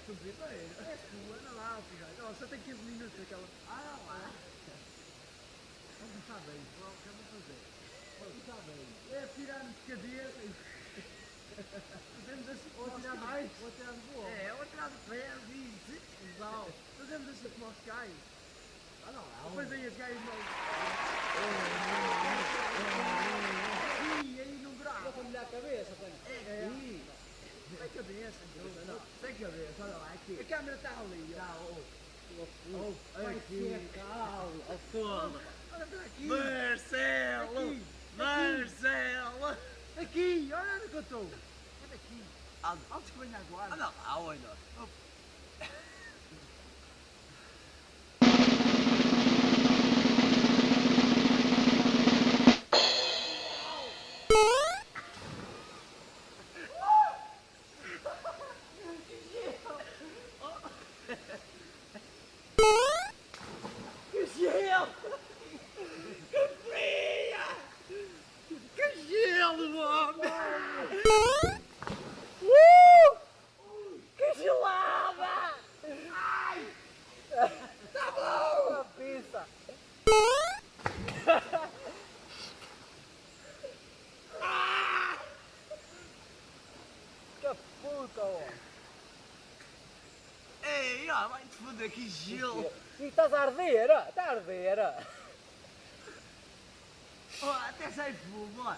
subir para ele. É sua, anda lá, filho. Ó, só tem 15 minutos aquela. Ah, não lá. Vamos começar bem, o que eu vou fazer? Vamos começar bem. É tirarmos cabeça. Fazemos assim como Vou os tirar cais. vou tirar de boa. É, ou tirar de ferro e exato. Fazemos assim como os cais. Ah, não, lá. Depois aí as gajas não. Aqui, aí não grava. Vou molhar a cabeça, Tânia. É aqui. Sem cabeça, então. Sem cabeça, olha lá, aqui. A câmera está ali, ó. Aqui, calma, ao todo. Olha para aqui. Marcelo! Aqui. Marcelo! Aqui, olha onde que eu estou. Olha aqui. Antes que venha a guarda. Anda lá, olha. Que gelo! Que fria! Que gelo, homem! Que gelada! Ai! Tá bom! Pizza. Que puta, ó. Ei, ó, vai-te foder, que gelo! E estás a arder? Está a arder. Oh, até sai fumo, ó!